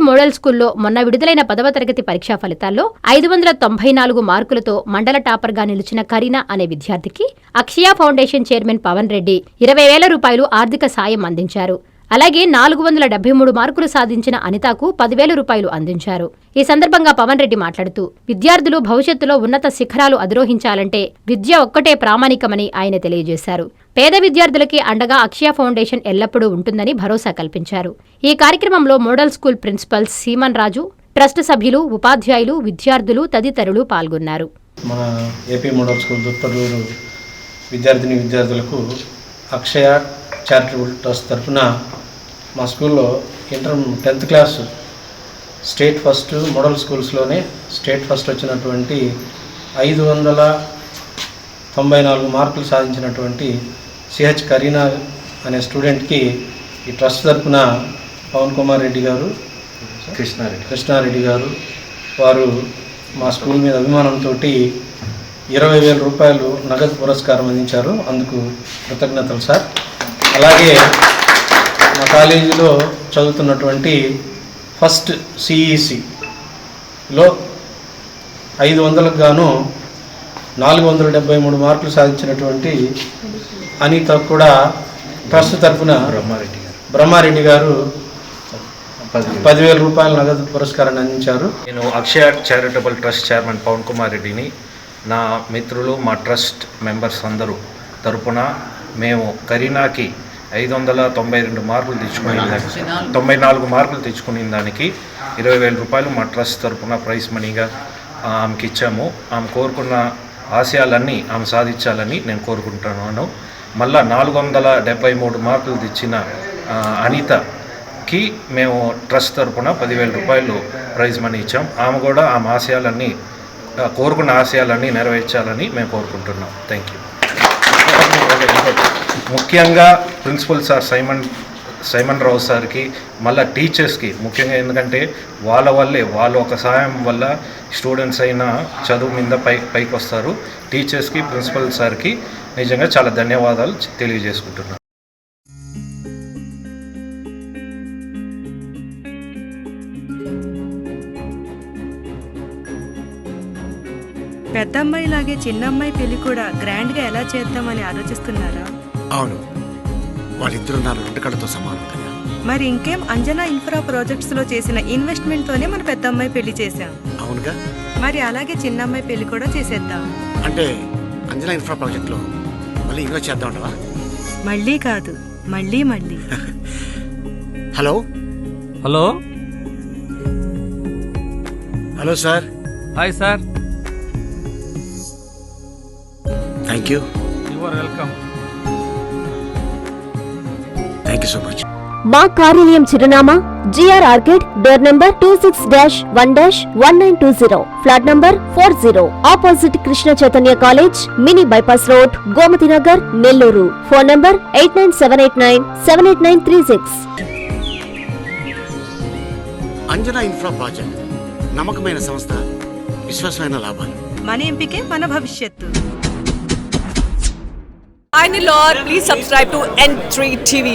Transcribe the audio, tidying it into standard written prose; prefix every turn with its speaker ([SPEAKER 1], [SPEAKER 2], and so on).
[SPEAKER 1] Model స్కూల్లో మొన్న విడుదలైన 10వ తరగతి పరీక్షా ఫలితాల్లో 594 మార్కులతో మండల టాపర్గా నిలిచిన కరీనా అనే విద్యార్థికి అక్షయ ఫౌండేషన్ చైర్మన్ పవన్ రెడ్డి 20,000 రూపాయలు ఆర్థిక సాయం అందించారు. అలాగే 473 మార్కులు సాధించిన అనితకు 10,000 రూపాయలు అందించారు. ఈ సందర్భంగా పవన్ రెడ్డి మాట్లాడుతూ విద్యార్థులు భవిష్యత్తులో ఉన్నత శిఖరాలు అధిరోహించాలంటే విద్య ఒక్కటే ప్రామాణికమని ఆయన తెలియజేశారు. పేద విద్యార్థులకి అండగా అక్షయ ఫౌండేషన్ ఎల్లప్పుడూ ఉంటుందని భరోసా కల్పించారు. ఈ కార్యక్రమంలో మోడల్ స్కూల్ ప్రిన్సిపల్ సీమన్ రాజు, ట్రస్ట్ సభ్యులు, ఉపాధ్యాయులు, విద్యార్థులు తదితరులు పాల్గొన్నారు.
[SPEAKER 2] మన ఏపీ మోడల్ స్కూల్ దుత్తూరు విద్యార్థులకు అక్షయ చారిటబుల్ ట్రస్ట్ తరఫున మా స్కూల్లో 10th class state first model స్కూల్స్లోనే స్టేట్ ఫస్ట్ వచ్చినటువంటి 594 మార్కులు సాధించినటువంటి సిహెచ్ కరీనా అనే స్టూడెంట్కి ఈ ట్రస్ట్ తరఫున పవన్ కుమార్ రెడ్డి గారు, కృష్ణారెడ్డి గారు వారు మా స్కూల్ మీద అభిమానంతో 20,000 రూపాయలు నగదు పురస్కారం అందించారు. అందుకు కృతజ్ఞతలు సార్. అలాగే మా కాలేజీలో చదువుతున్నటువంటి ఫస్ట్ సిఈసిలో 500కు గాను 473 మార్కులు సాధించినటువంటి అనిత కూడా ట్రస్ట్ తరఫున బ్రహ్మారెడ్డి గారు 10,000 రూపాయల నగదు పురస్కారాన్ని అందించారు.
[SPEAKER 3] నేను Akshaya charitable trust chairman Pavan Kumar రెడ్డిని. నా మిత్రులు, మా ట్రస్ట్ మెంబర్స్ అందరూ తరపున మేము కరీనాకి 592 మార్కులు తెచ్చుకునే 94 మార్కులు తెచ్చుకునే దానికి 20,000 రూపాయలు మా ట్రస్ట్ తరపున ప్రైజ్ మనీగా ఆమెకి ఇచ్చాము. ఆమె కోరుకున్న ఆశయాలన్నీ ఆమె సాధించాలని నేను కోరుకుంటున్నాను. మళ్ళా 473 మార్కులు తెచ్చిన అనితకి మేము ట్రస్ట్ తరపున 10,000 రూపాయలు ప్రైజ్ మనీ ఇచ్చాం. ఆమె కూడా ఆమె ఆశయాలన్నీ కోరుకున్న ఆశయాలన్నీ నెరవేర్చాలని మేము కోరుకుంటున్నాం. Thank you. ముఖ్యంగా ప్రిన్సిపల్ సార్ సైమన్ రావు సార్కి, మళ్ళీ టీచర్స్కి ముఖ్యంగా, ఎందుకంటే వాళ్ళ వల్లే వాళ్ళ ఒక సహాయం వల్ల స్టూడెంట్స్ అయినా చదువు మీద పైకి వస్తారు. టీచర్స్కి, ప్రిన్సిపల్ సార్కి నిజంగా చాలా ధన్యవాదాలు తెలియజేసుకుంటున్నాను.
[SPEAKER 4] పెద్దమ్మాయిలాగే చిన్నమ్మాయి పెళ్లి కూడా గ్రాండ్గా ఎలా చేద్దామని ఆలోచిస్తున్నారా?
[SPEAKER 5] అవును, వాళ్ళిద్దరు నా 2 కళ్ళతో సమానం కదా.
[SPEAKER 4] మరి ఇంకేం, అంజనా ఇన్ఫ్రా ప్రాజెక్ట్స్ లో చేసిన ఇన్వెస్ట్మెంట్ తోనే మన పెద్దమ్మాయి పెళ్లి చేశాం.
[SPEAKER 5] అవునుగా.
[SPEAKER 4] మరి అలాగే చిన్నమ్మాయి పెళ్లి కూడా చేసేద్దాం.
[SPEAKER 5] అంటే అంజనా ఇన్ఫ్రా ప్రాజెక్ట్ లో మళ్ళీ ఇన్వెస్ట్ చేద్దాం అంటవా?
[SPEAKER 4] మళ్ళీ కాదు, మళ్ళీ మళ్ళీ.
[SPEAKER 5] Hello
[SPEAKER 6] hello
[SPEAKER 5] hello sir.
[SPEAKER 6] Hi sir.
[SPEAKER 5] Thank you.
[SPEAKER 6] You are welcome.
[SPEAKER 5] Thank you so much.
[SPEAKER 7] మా కార్యాలయం చిరునామా GR Orchid, door number 26-1-1920, flat number 40, opposite Krishna Chaitanya college, mini bypass road, Gomathi Nagar, Nellore. Phone number 8978978936.
[SPEAKER 5] Anjana infra project నమ్మకమైన సంస్థ, విశ్వాసమైన లాభాలు.
[SPEAKER 4] మన ఎంపికే మన భవిష్యత్తు.
[SPEAKER 8] Finally, Lord, please subscribe to N3 TV.